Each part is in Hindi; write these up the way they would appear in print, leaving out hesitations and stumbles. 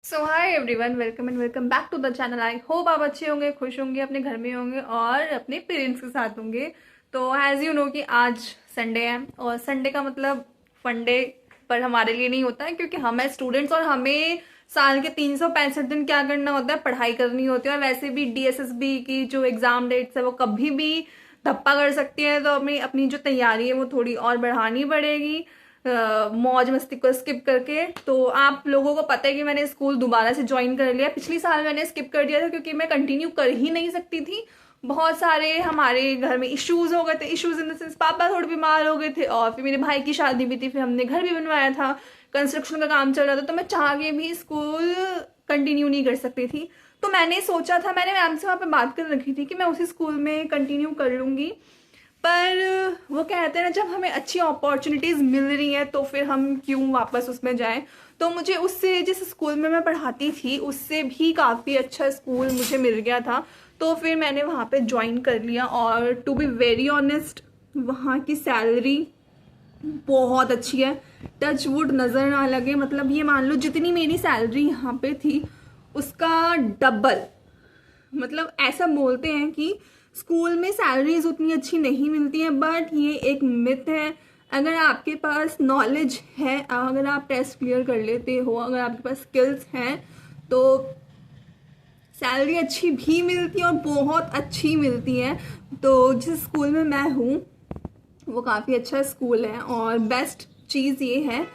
So hi everyone, welcome and welcome back to the channel. I hope आप अच्छे होंगे, खुश होंगे, अपने घर में होंगे और अपने पेरेंट्स के साथ होंगे। तो एज यू नो कि आज संडे है और संडे का मतलब फंडे पर हमारे लिए नहीं होता है, क्योंकि हम है स्टूडेंट्स और हमें साल के 365 दिन क्या करना होता है, पढ़ाई करनी होती है। और वैसे भी डीएसएसबी की जो एग्जाम डेट्स है वो कभी भी धप्पा कर सकती है, तो अपनी अपनी जो तैयारी है वो थोड़ी और बढ़ानी पड़ेगी मौज मस्ती को स्किप करके। तो आप लोगों को पता है कि मैंने स्कूल दोबारा से ज्वाइन कर लिया। पिछली साल मैंने स्किप कर दिया था क्योंकि मैं कंटिन्यू कर ही नहीं सकती थी। बहुत सारे हमारे घर में इश्यूज हो गए थे। इश्यूज इन द सेंस पापा थोड़े बीमार हो गए थे और फिर मेरे भाई की शादी भी थी, फिर हमने घर भी बनवाया था, कंस्ट्रक्शन का काम चल रहा था, तो मैं चाह के भी स्कूल कंटिन्यू नहीं कर सकती थी। तो मैंने सोचा था, मैंने मैम से वहाँ पे बात कर रखी थी कि मैं उसी स्कूल में कंटिन्यू कर लूँगी। पर वो कहते हैं ना, जब हमें अच्छी अपॉर्चुनिटीज़ मिल रही हैं तो फिर हम क्यों वापस उसमें जाएं। तो मुझे उससे, जिस स्कूल में मैं पढ़ाती थी उससे भी काफ़ी अच्छा स्कूल मुझे मिल गया था, तो फिर मैंने वहाँ पे ज्वाइन कर लिया। और टू बी वेरी ऑनेस्ट, वहाँ की सैलरी बहुत अच्छी है। टच वुड नज़र ना लगे, मतलब ये मान लो जितनी मेरी सैलरी यहाँ पे थी उसका डबल। मतलब ऐसा बोलते हैं कि स्कूल में सैलरीज उतनी अच्छी नहीं मिलती हैं, बट ये एक मिथ है। अगर आपके पास नॉलेज है, अगर आप टेस्ट क्लियर कर लेते हो, अगर आपके पास स्किल्स हैं, तो सैलरी अच्छी भी मिलती है और बहुत अच्छी मिलती है। तो जिस स्कूल में मैं हूँ वो काफ़ी अच्छा स्कूल है और बेस्ट चीज़ ये है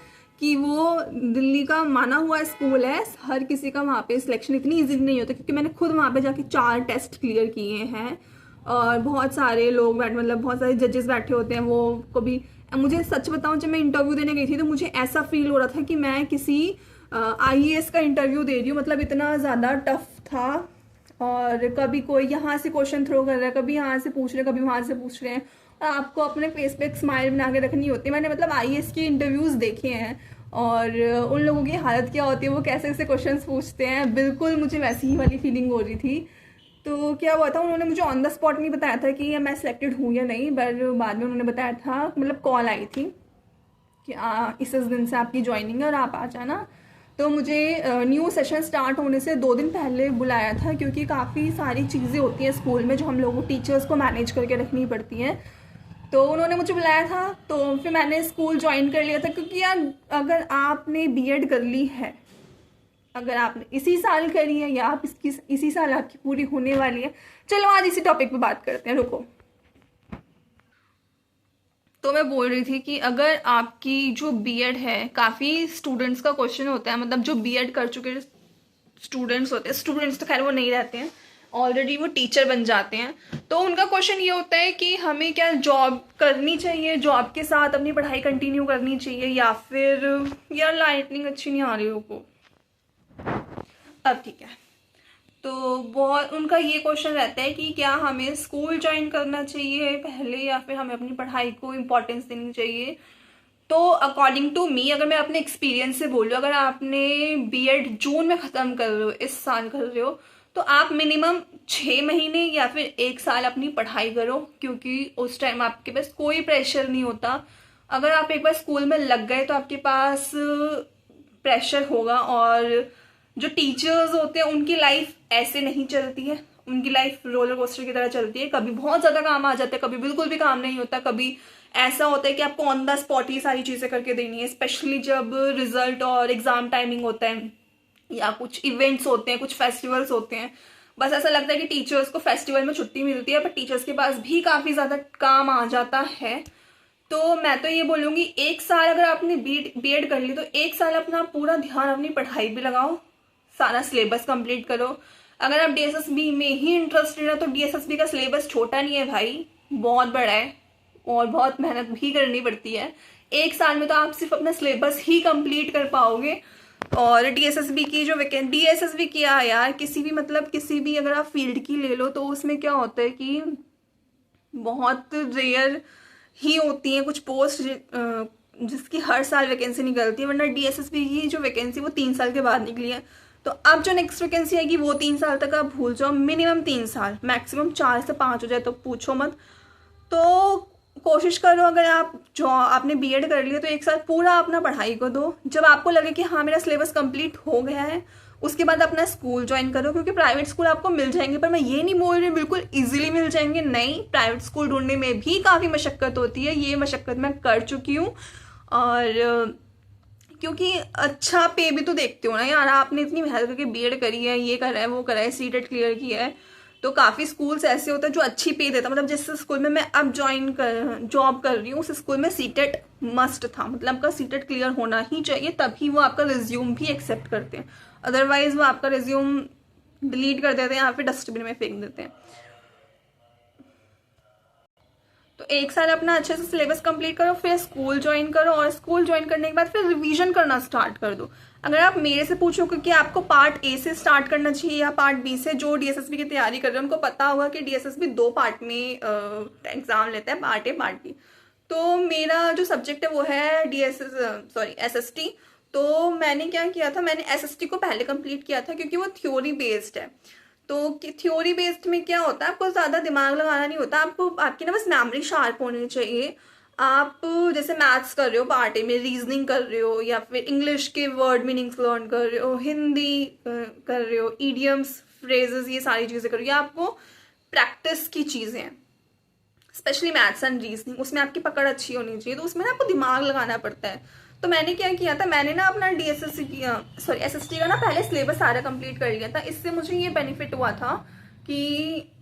कि वो दिल्ली का माना हुआ स्कूल है। हर किसी का वहाँ पे सिलेक्शन इतनी इजी नहीं होता, क्योंकि मैंने खुद वहाँ पे जाके 4 टेस्ट क्लियर किए हैं और बहुत सारे लोग बैठे, मतलब बहुत सारे जजेस बैठे होते हैं। वो कभी, मुझे सच बताऊँ, जब मैं इंटरव्यू देने गई थी तो मुझे ऐसा फील हो रहा था कि मैं किसी आईएएस का इंटरव्यू दे रही हूँ। मतलब इतना ज़्यादा टफ था। और कभी कोई यहाँ से क्वेश्चन थ्रो कर रहा है, कभी यहाँ से पूछ रहे हैं, कभी वहाँ से पूछ रहे हैं, और आपको अपने फेस पे एक स्माइल बना के रखनी होती है। मैंने मतलब आईएएस के इंटरव्यूज़ देखे हैं और उन लोगों की हालत क्या होती है, वो कैसे कैसे क्वेश्चंस पूछते हैं, बिल्कुल मुझे वैसी ही वाली फीलिंग हो रही थी। तो क्या हुआ था, उन्होंने मुझे ऑन द स्पॉट नहीं बताया था कि मैं सिलेक्टेड हूँ या नहीं, पर बाद में उन्होंने बताया था, मतलब कॉल आई थी कि इस दिन से आपकी ज्वाइनिंग है और आप आ जाना। तो मुझे न्यू सेशन स्टार्ट होने से 2 दिन पहले बुलाया था, क्योंकि काफ़ी सारी चीज़ें होती हैं स्कूल में जो हम लोगों टीचर्स को मैनेज करके रखनी पड़ती हैं। तो उन्होंने मुझे बुलाया था, तो फिर मैंने स्कूल ज्वाइन कर लिया था। क्योंकि यार, अगर आपने बीएड कर ली है, अगर आपने इसी साल करी है या आप इसी साल आपकी पूरी होने वाली है, चलो आज इसी टॉपिक पे बात करते हैं, रुको। तो मैं बोल रही थी कि अगर आपकी जो बीएड है, काफ़ी स्टूडेंट्स का क्वेश्चन होता है, मतलब जो बीएड कर चुके स्टूडेंट्स होते हैं, स्टूडेंट्स तो खैर वो नहीं रहते हैं, ऑलरेडी वो टीचर बन जाते हैं, तो उनका क्वेश्चन ये होता है कि हमें क्या जॉब करनी चाहिए, जॉब के साथ अपनी पढ़ाई कंटिन्यू करनी चाहिए, या फिर यार लाइटनिंग अच्छी नहीं आ रही हो को, अब ठीक है। तो बहुत उनका ये क्वेश्चन रहता है कि क्या हमें स्कूल ज्वाइन करना चाहिए पहले, या फिर हमें अपनी पढ़ाई को इम्पोर्टेंस देनी चाहिए। तो अकॉर्डिंग टू मी, अगर मैं अपने एक्सपीरियंस से बोलूँ, अगर आपने बीएड जून में ख़त्म कर रहे हो, इस साल कर रहे हो, तो आप मिनिमम 6 महीने या फिर 1 साल अपनी पढ़ाई करो, क्योंकि उस टाइम आपके पास कोई प्रेशर नहीं होता। अगर आप एक बार स्कूल में लग गए तो आपके पास प्रेशर होगा। और जो टीचर्स होते हैं उनकी लाइफ ऐसे नहीं चलती है, उनकी लाइफ रोलर कोस्टर की तरह चलती है। कभी बहुत ज़्यादा काम आ जाता है, कभी बिल्कुल भी काम नहीं होता, कभी ऐसा होता है कि आपको ऑन द स्पॉट ही सारी चीज़ें करके देनी है, स्पेशली जब रिजल्ट और एग्जाम टाइमिंग होता है या कुछ इवेंट्स होते हैं, कुछ फेस्टिवल्स होते हैं। बस ऐसा लगता है कि टीचर्स को फेस्टिवल में छुट्टी मिलती है, पर टीचर्स के पास भी काफ़ी ज़्यादा काम आ जाता है। तो मैं तो ये बोलूँगी, 1 साल अगर आपने बीएड कर ली तो 1 साल अपना पूरा ध्यान अपनी पढ़ाई भी लगाओ, सारा सिलेबस कंप्लीट करो। अगर आप डीएसएसबी में ही इंटरेस्टेड है तो डीएसएसबी का सिलेबस छोटा नहीं है भाई, बहुत बड़ा है और बहुत मेहनत भी करनी पड़ती है। 1 साल में तो आप सिर्फ अपना सिलेबस ही कंप्लीट कर पाओगे। और डीएसएसबी की जो डीएसएसबी किया है यार, किसी भी, मतलब किसी भी अगर आप फील्ड की ले लो, तो उसमें क्या होता है कि बहुत रेयर ही होती हैं कुछ पोस्ट जिसकी हर साल वैकेंसी निकलती है, वरना डीएसएसबी की जो वैकेंसी वो 3 साल के बाद निकली है। तो अब जो नेक्स्ट वैकेंसी आएगी वो 3 साल तक आप भूल जाओ, मिनिमम 3 साल, मैक्सिमम 4 से 5 हो जाए तो पूछो मत। तो कोशिश करो, अगर आप जो आपने बीएड कर लिया तो 1 साल पूरा अपना पढ़ाई को दो। जब आपको लगे कि हाँ मेरा सिलेबस कंप्लीट हो गया है, उसके बाद अपना स्कूल ज्वाइन करो, क्योंकि प्राइवेट स्कूल आपको मिल जाएंगे, पर मैं ये नहीं बोल रही बिल्कुल इजीली मिल जाएंगे, नहीं, प्राइवेट स्कूल ढूंढने में भी काफ़ी मशक्क़त होती है, ये मशक्क़त मैं कर चुकी हूँ। और क्योंकि अच्छा पे भी तो देखते हो ना यार, आपने इतनी मेहनत करके बीएड करी है, ये करा है, वो करा है, सीटेट क्लियर किया है, तो काफ़ी स्कूल्स ऐसे होते हैं जो अच्छी पे देता है। मतलब जिस स्कूल में मैं अब जॉब कर रही हूँ, उस स्कूल में सीटेट मस्ट था, मतलब आपका सीटेट क्लियर होना ही चाहिए, तभी वो आपका रिज्यूम भी एक्सेप्ट करते हैं, अदरवाइज वो आपका रिज्यूम डिलीट कर देते हैं या फिर डस्टबिन में फेंक देते हैं। तो एक साल अपना अच्छे से सिलेबस कंप्लीट करो, फिर स्कूल ज्वाइन करो, और स्कूल ज्वाइन करने के बाद फिर रिवीजन करना स्टार्ट कर दो। अगर आप मेरे से पूछोगे कि आपको पार्ट ए से स्टार्ट करना चाहिए या पार्ट बी से, जो डीएसएसबी की तैयारी कर रहे हैं उनको पता होगा कि डीएसएसबी 2 पार्ट में एग्जाम लेता है, पार्ट ए पार्ट बी। तो मेरा जो सब्जेक्ट है वो है एसएसटी। तो मैंने क्या किया था, मैंने एसएसटी को पहले कंप्लीट किया था, क्योंकि वो थ्योरी बेस्ड है। तो थ्योरी बेस्ड में क्या होता है, आपको ज़्यादा दिमाग लगाना नहीं होता, आपको आपकी ना बस मेमोरी शार्प होनी चाहिए। आप जैसे मैथ्स कर रहे हो, पार्ट ए में रीजनिंग कर रहे हो, या फिर इंग्लिश के वर्ड मीनिंग्स लर्न कर रहे हो, हिंदी कर रहे हो, ईडियम्स, फ्रेजेस, ये सारी चीज़ें कर रहे हो, ये आपको प्रैक्टिस की चीज़ें हैं। स्पेशली मैथ्स एंड रीजनिंग, उसमें आपकी पकड़ अच्छी होनी चाहिए, तो उसमें ना आपको दिमाग लगाना पड़ता है। तो मैंने क्या किया था, मैंने ना अपना एसएसटी का ना पहले सिलेबस सारा कंप्लीट कर लिया था। इससे मुझे ये बेनिफिट हुआ था कि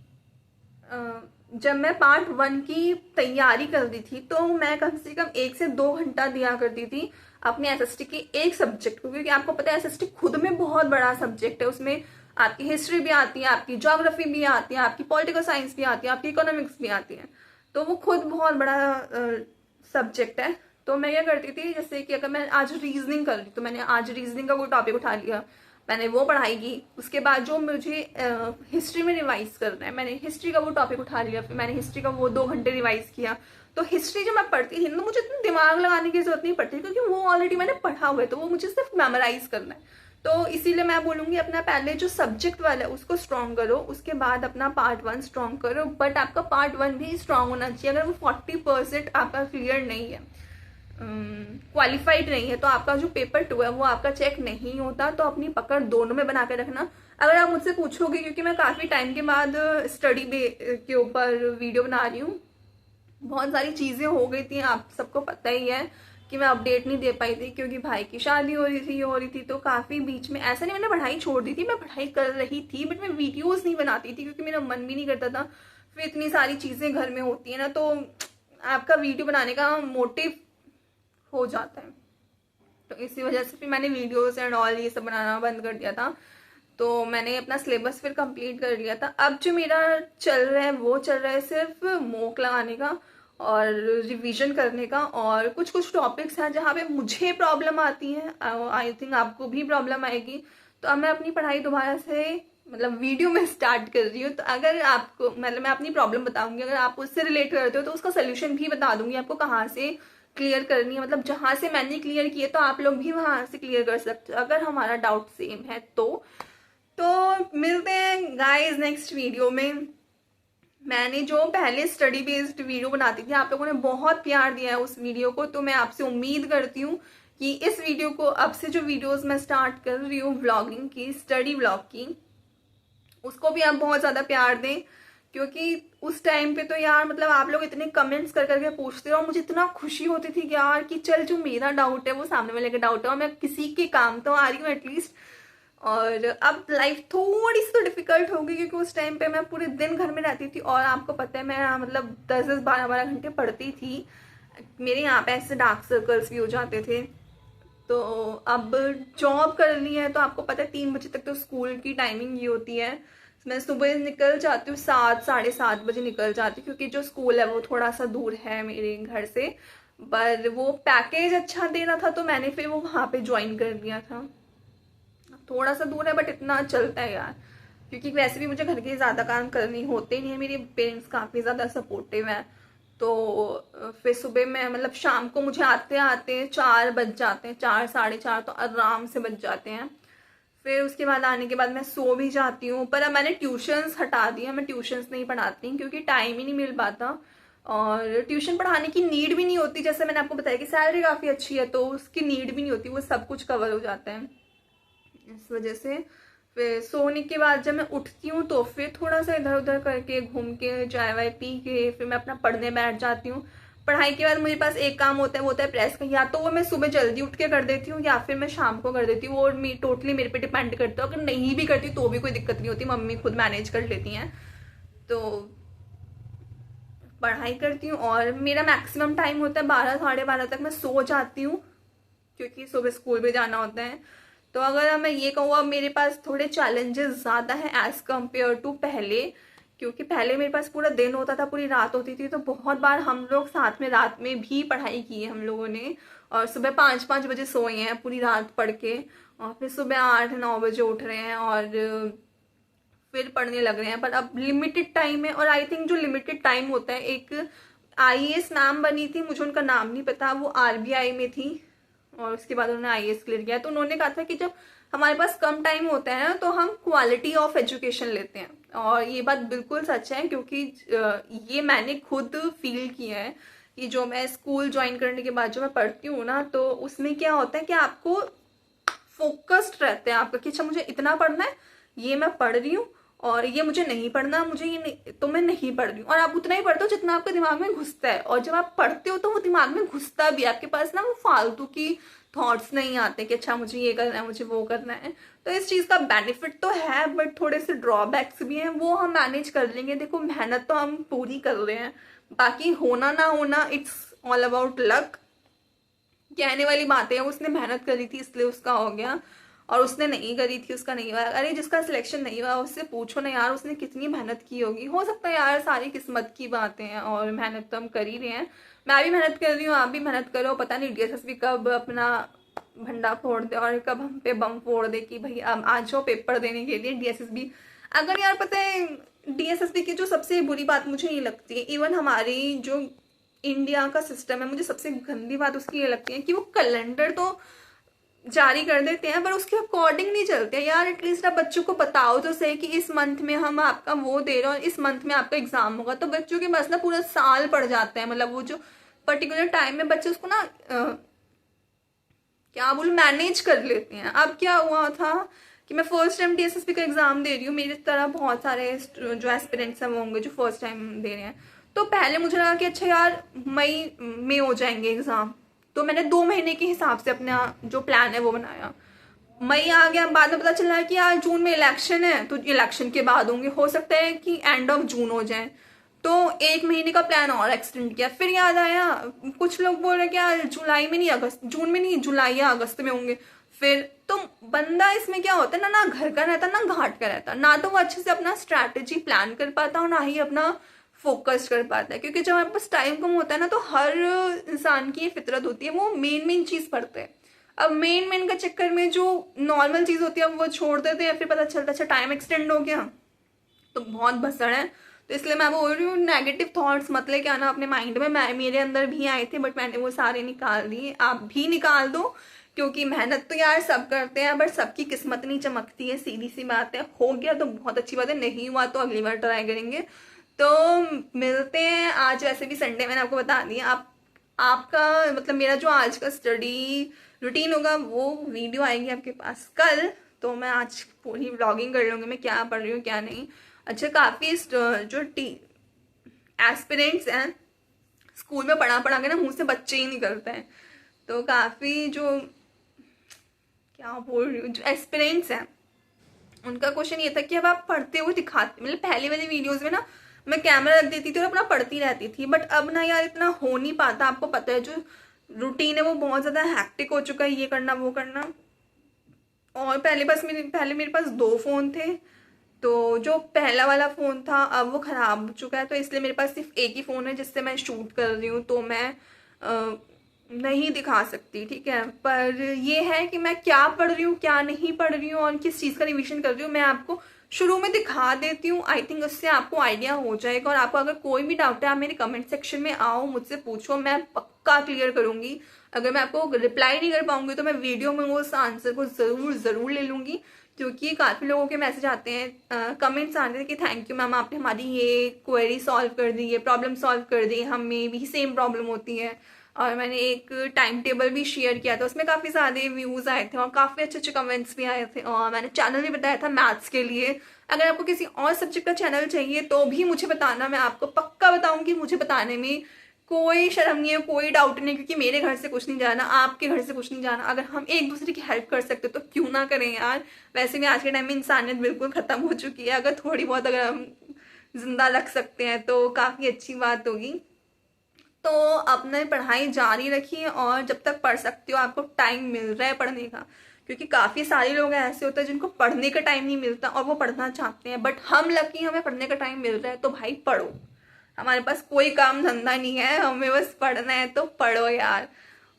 जब मैं पार्ट 1 की तैयारी कर रही थी, तो मैं कम से कम 1 से 2 घंटा दिया करती थी अपने एसएसटी के एक सब्जेक्ट को, क्योंकि आपको पता है एसएसटी खुद में बहुत बड़ा सब्जेक्ट है। उसमें आपकी हिस्ट्री भी आती है, आपकी ज्योग्राफी भी आती है, आपकी पॉलिटिकल साइंस भी आती है, आपकी इकोनॉमिक्स भी आती है, तो वो खुद बहुत बड़ा सब्जेक्ट है। तो मैं क्या करती थी, जैसे कि अगर मैं आज रीजनिंग कर रही, तो मैंने आज रीजनिंग का कोई टॉपिक उठा लिया, मैंने वो पढ़ाई की। उसके बाद जो मुझे हिस्ट्री में रिवाइज करना है, मैंने हिस्ट्री का वो टॉपिक उठा लिया, फिर मैंने हिस्ट्री का वो 2 घंटे रिवाइज किया। तो हिस्ट्री जब मैं पढ़ती थी तो मुझे इतना दिमाग लगाने की जरूरत नहीं पड़ती, क्योंकि वो ऑलरेडी मैंने पढ़ा हुआ है, तो वो मुझे सिर्फ मेमोराइज करना है। तो इसीलिए मैं बोलूंगी अपना पहले जो सब्जेक्ट वाला है उसको स्ट्रॉन्ग करो, उसके बाद अपना पार्ट 1 स्ट्रॉन्ग करो, बट आपका पार्ट 1 भी स्ट्रॉन्ग होना चाहिए। अगर वो 40% आपका क्लियर नहीं है, क्वालिफाइड नहीं है, तो आपका जो पेपर 2 है वो आपका चेक नहीं होता। तो अपनी पकड़ दोनों में बना के रखना। अगर आप मुझसे पूछोगे, क्योंकि मैं काफ़ी टाइम के बाद स्टडी के ऊपर वीडियो बना रही हूँ, बहुत सारी चीज़ें हो गई थी, आप सबको पता ही है कि मैं अपडेट नहीं दे पाई थी, क्योंकि भाई की शादी हो रही थी, तो काफ़ी बीच में ऐसा नहीं मैंने पढ़ाई छोड़ दी थी, मैं पढ़ाई कर रही थी, बट मैं वीडियोज़ नहीं बनाती थी, क्योंकि मेरा मन भी नहीं करता था। फिर इतनी सारी चीज़ें घर में होती है ना, तो आपका वीडियो बनाने का मोटिव हो जाता है, तो इसी वजह से फिर मैंने वीडियोस एंड ऑल ये सब बनाना बंद कर दिया था। तो मैंने अपना सिलेबस फिर कंप्लीट कर लिया था। अब जो मेरा चल रहा है वो चल रहा है सिर्फ मॉक लगाने का और रिवीजन करने का, और कुछ कुछ टॉपिक्स हैं जहाँ पे मुझे प्रॉब्लम आती है, आई थिंक आपको भी प्रॉब्लम आएगी। तो अब मैं अपनी पढ़ाई दोबारा से मतलब वीडियो में स्टार्ट कर रही हूँ। तो अगर आपको मतलब मैं अपनी प्रॉब्लम बताऊंगी, अगर आप उससे रिलेट करते हो तो उसका सोल्यूशन भी बता दूंगी आपको कहाँ से क्लियर करनी है। मतलब जहां से मैंने क्लियर किए तो आप लोग भी वहां से क्लियर कर सकते हो, अगर हमारा डाउट सेम है तो मिलते हैं गाइस नेक्स्ट वीडियो में। मैंने जो पहले स्टडी बेस्ड वीडियो बनाती थी, आप लोगों ने बहुत प्यार दिया है उस वीडियो को, तो मैं आपसे उम्मीद करती हूँ कि इस वीडियो को, अब से जो वीडियोस मैं स्टार्ट कर रही हूँ व्लॉगिंग की, स्टडी व्लॉग की, उसको भी आप बहुत ज़्यादा प्यार दें। क्योंकि उस टाइम पे तो यार मतलब आप लोग इतने कमेंट्स कर करके पूछते हो, और मुझे इतना खुशी होती थी कि यार कि चल जो मेरा डाउट है वो सामने वाले का डाउट है, और मैं किसी के काम तो आ रही हूँ एटलीस्ट। और अब लाइफ थोड़ी सी तो डिफिकल्ट होगी, क्योंकि उस टाइम पे मैं पूरे दिन घर में रहती थी, और आपको पता है मैं मतलब 10-10 12-12 घंटे पढ़ती थी, मेरे यहाँ पे ऐसे डार्क सर्कल्स भी हो जाते थे। तो अब जॉब करनी है, तो आपको पता है 3 बजे तक तो स्कूल की टाइमिंग ये होती है। मैं सुबह निकल जाती हूँ 7 साढ़े 7 बजे निकल जाती हूँ, क्योंकि जो स्कूल है वो थोड़ा सा दूर है मेरे घर से, पर वो पैकेज अच्छा दे रहा था, तो मैंने फिर वो वहाँ पे ज्वाइन कर लिया था। थोड़ा सा दूर है बट इतना चलता है यार, क्योंकि वैसे भी मुझे घर के ज़्यादा काम करने होते नहीं है, मेरे पेरेंट्स काफ़ी ज़्यादा सपोर्टिव हैं। तो फिर सुबह में मतलब शाम को मुझे आते आते 4 बज जाते हैं, 4 साढ़े 4 तो आराम से बज जाते हैं। फिर उसके बाद आने के बाद मैं सो भी जाती हूँ, पर अब मैंने ट्यूशन्स हटा दिया, मैं ट्यूशन्स नहीं पढ़ाती क्योंकि टाइम ही नहीं मिल पाता, और ट्यूशन पढ़ाने की नीड भी नहीं होती। जैसे मैंने आपको बताया कि सैलरी काफ़ी अच्छी है, तो उसकी नीड भी नहीं होती, वो सब कुछ कवर हो जाता है। इस वजह से फिर सोने के बाद जब मैं उठती हूँ तो फिर थोड़ा सा इधर उधर करके घूम के चाय वाय पी के फिर मैं अपना पढ़ने बैठ जाती हूँ। पढ़ाई के बाद मेरे पास एक काम होता है, वो होता है प्रेस का। या तो वो मैं सुबह जल्दी उठ के कर देती हूँ या फिर मैं शाम को कर देती हूँ, और टोटली मेरे पे डिपेंड करता है। अगर नहीं भी करती तो भी कोई दिक्कत नहीं होती, मम्मी खुद मैनेज कर लेती हैं। तो पढ़ाई करती हूँ और मेरा मैक्सिमम टाइम होता है 12 साढ़े 12 तक मैं सो जाती हूँ, क्योंकि सुबह स्कूल भी जाना होता है। तो अगर मैं ये कहूँ, अब मेरे पास थोड़े चैलेंजेस ज़्यादा हैं एज़ कम्पेयर टू पहले, क्योंकि पहले मेरे पास पूरा दिन होता था, पूरी रात होती थी। तो बहुत बार हम लोग साथ में रात में भी पढ़ाई की है हम लोगों ने, और सुबह 5-5 बजे सोए हैं पूरी रात पढ़ के, और फिर सुबह 8-9 बजे उठ रहे हैं और फिर पढ़ने लग रहे हैं। पर अब लिमिटेड टाइम है, और आई थिंक जो लिमिटेड टाइम होता है, एक आईएएस मैम बनी थी, मुझे उनका नाम नहीं पता, वो आरबीआई में थी और उसके बाद उन्होंने आईएएस क्लियर किया। तो उन्होंने कहा था कि जब हमारे पास कम टाइम होता है ना तो हम क्वालिटी ऑफ एजुकेशन लेते हैं, और ये बात बिल्कुल सच है, क्योंकि ये मैंने खुद फील किया है कि जो मैं स्कूल ज्वाइन करने के बाद जो मैं पढ़ती हूँ ना, तो उसमें क्या होता है कि आपको फोकस्ड रहते हैं आपका कि अच्छा मुझे इतना पढ़ना है, ये मैं पढ़ रही हूँ, और ये मुझे नहीं पढ़ना, मुझे ये नहीं, तो मैं नहीं पढ़ रही हूँ। और आप उतना ही पढ़ते हो जितना आपके दिमाग में घुसता है, और जब आप पढ़ते हो तो वो दिमाग में घुसता भी, आपके पास ना वो फालतू की थॉट्स नहीं आते कि अच्छा मुझे ये करना है, मुझे वो करना है। तो इस चीज़ का बेनिफिट तो है, बट थोड़े से ड्रॉबैक्स भी हैं, वो हम मैनेज कर लेंगे। देखो मेहनत तो हम पूरी कर रहे हैं, बाकी होना ना होना इट्स ऑल अबाउट लक। कहने वाली बात है, उसने मेहनत करी थी इसलिए उसका हो गया, और उसने नहीं करी थी उसका नहीं हुआ। अरे जिसका सिलेक्शन नहीं हुआ उससे पूछो ना यार, उसने कितनी मेहनत की होगी। हो सकता है यार सारी किस्मत की बातें हैं, और मेहनत तो हम कर ही रहे हैं। मैं भी मेहनत कर रही हूँ, आप भी मेहनत करो। पता नहीं डीएसएसबी कब अपना भंडा फोड़ दे और कब हम पे बम फोड़ दे कि भाई अब आज जाओ पेपर देने के लिए डीएसएसबी। अगर यार पता है डीएसएसबी की जो सबसे बुरी बात मुझे ये लगती है, इवन हमारी जो इंडिया का सिस्टम है, मुझे सबसे गंदी बात उसकी ये लगती है कि वो कैलेंडर तो जारी कर देते हैं पर उसके अकॉर्डिंग नहीं चलते यार। एटलीस्ट आप बच्चों को बताओ तो सही कि इस मंथ में हम आपका वो दे रहे हैं और इस मंथ में आपका एग्जाम होगा, तो बच्चों के पास ना पूरा साल पड़ जाता है। मतलब वो जो पर्टिकुलर टाइम में बच्चे उसको ना क्या बोलूं मैनेज कर लेते हैं। अब क्या हुआ था कि मैं फर्स्ट टाइम डीएसएसबी का एग्जाम दे रही हूँ, मेरी तरह बहुत सारे जो एस्पिरेंट्स हैं वो होंगे जो फर्स्ट टाइम दे रहे हैं। तो पहले मुझे लगा कि अच्छा यार मई में हो जाएंगे एग्जाम, तो मैंने 2 महीने के हिसाब से अपना जो प्लान है वो बनाया। मई आ गया, बाद में पता चला कि यार जून में इलेक्शन है, तो इलेक्शन के बाद होंगे, हो सकता है कि एंड ऑफ जून हो जाए। तो 1 महीने का प्लान और एक्सटेंड किया। फिर याद आया कुछ लोग बोल रहे कि यार जुलाई में नहीं, अगस्त जून में नहीं, जुलाई या अगस्त में होंगे। फिर तो बंदा इसमें क्या होता है ना, ना घर का रहता ना घाट का रहता, ना तो वो अच्छे से अपना स्ट्रैटेजी प्लान कर पाता और ना ही अपना फोकस कर पाता है। क्योंकि जब हमारे पास टाइम कम होता है ना, तो हर इंसान की ये फितरत होती है, वो मेन चीज पढ़ते हैं। अब मेन का चक्कर में जो नॉर्मल चीज होती है वो छोड़ देते हैं, फिर पता चलता अच्छा टाइम एक्सटेंड हो गया, तो बहुत भसड़ है। तो इसलिए मैं बोल रही हूँ नेगेटिव थॉट्स मत लेके आना अपने माइंड में। मेरे अंदर भी आए थे बट मैंने वो सारे निकाल दिए, आप भी निकाल दो। क्योंकि मेहनत तो यार सब करते हैं बट सबकी किस्मत नहीं चमकती है, सीधी सी बात है। हो गया तो बहुत अच्छी बात है, नहीं हुआ तो अगली बार ट्राई करेंगे। तो मिलते हैं। आज वैसे भी संडे मैंने आपको बता दिया। आपका मतलब मेरा जो आज का स्टडी रूटीन होगा वो वीडियो आएगी आपके पास कल। तो मैं आज पूरी व्लॉगिंग कर लूँगी मैं क्या पढ़ रही हूँ क्या नहीं। अच्छा काफ़ी जो एस्पिरेंट्स हैं स्कूल में पढ़ा के ना मुंह से बच्चे ही निकलते हैं। तो काफ़ी जो क्या बोल रही हूँ जो एस्पिरेंट्स हैं उनका क्वेश्चन ये था कि अब आप पढ़ते हुए दिखाते, मतलब पहले वाली वीडियोस में ना मैं कैमरा रख देती थी और अपना पढ़ती रहती थी, बट अब ना यार इतना हो नहीं पाता। आपको पता है जो रूटीन है वो बहुत ज़्यादा हैक्टिक हो चुका है, ये करना वो करना। और पहले मेरे पास 2 फ़ोन थे, तो जो पहला वाला फ़ोन था अब वो ख़राब हो चुका है, तो इसलिए मेरे पास सिर्फ एक ही फ़ोन है जिससे मैं शूट कर रही हूँ। तो मैं नहीं दिखा सकती, ठीक है। पर ये है कि मैं क्या पढ़ रही हूँ क्या नहीं पढ़ रही हूँ और किस चीज़ का रिवीजन कर रही हूँ मैं आपको शुरू में दिखा देती हूँ। आई थिंक उससे आपको आइडिया हो जाएगा। और आपको अगर कोई भी डाउट है आप मेरे कमेंट सेक्शन में आओ, मुझसे पूछो, मैं पक्का क्लियर करूँगी। अगर मैं आपको रिप्लाई नहीं कर पाऊंगी तो मैं वीडियो में उस आंसर को ज़रूर ले लूँगी। क्योंकि काफ़ी लोगों के मैसेज आते हैं, कमेंट्स आते हैं कि थैंक यू मैम आपने हमारी ये क्वेरी सॉल्व कर दी, ये प्रॉब्लम सॉल्व कर दी, हमें भी सेम प्रॉब्लम होती है। और मैंने एक टाइम टेबल भी शेयर किया था, उसमें काफ़ी सारे व्यूज़ आए थे और काफ़ी अच्छे अच्छे कमेंट्स भी आए थे। और मैंने चैनल भी बताया था मैथ्स के लिए। अगर आपको किसी और सब्जेक्ट का चैनल चाहिए तो भी मुझे बताना, मैं आपको पक्का बताऊंगी। मुझे बताने में कोई शर्म नहीं है, कोई डाउट नहीं, क्योंकि मेरे घर से कुछ नहीं जाना, आपके घर से कुछ नहीं जाना। अगर हम एक दूसरे की हेल्प कर सकते तो क्यों ना करें यार। वैसे भी आज के टाइम में इंसानियत बिल्कुल ख़त्म हो चुकी है, अगर थोड़ी बहुत अगर हम जिंदा रख सकते हैं तो काफ़ी अच्छी बात होगी। तो अपने पढ़ाई जारी रखिए, और जब तक पढ़ सकते हो, आपको टाइम मिल रहा है पढ़ने का, क्योंकि काफ़ी सारे लोग ऐसे होते हैं जिनको पढ़ने का टाइम नहीं मिलता और वो पढ़ना चाहते हैं, बट हम लकी, हमें पढ़ने का टाइम मिल रहा है तो भाई पढ़ो। हमारे पास कोई काम धंधा नहीं है, हमें बस पढ़ना है तो पढ़ो यार।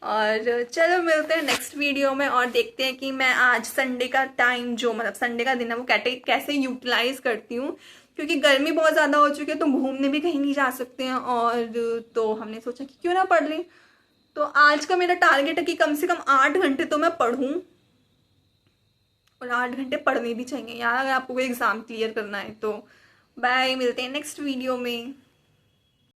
और चलो मिलते हैं नेक्स्ट वीडियो में, और देखते हैं कि मैं आज संडे का टाइम, जो मतलब संडे का दिन है, वो कैसे यूटिलाइज करती हूँ। क्योंकि गर्मी बहुत ज़्यादा हो चुकी है तो घूमने भी कहीं नहीं जा सकते हैं, और तो हमने सोचा कि क्यों ना पढ़ लें। तो आज का मेरा टारगेट है कि कम से कम 8 घंटे तो मैं पढ़ूं, और 8 घंटे पढ़ने भी चाहिए यार अगर आपको कोई एग्ज़ाम क्लियर करना है तो। बाय, मिलते हैं नेक्स्ट वीडियो में।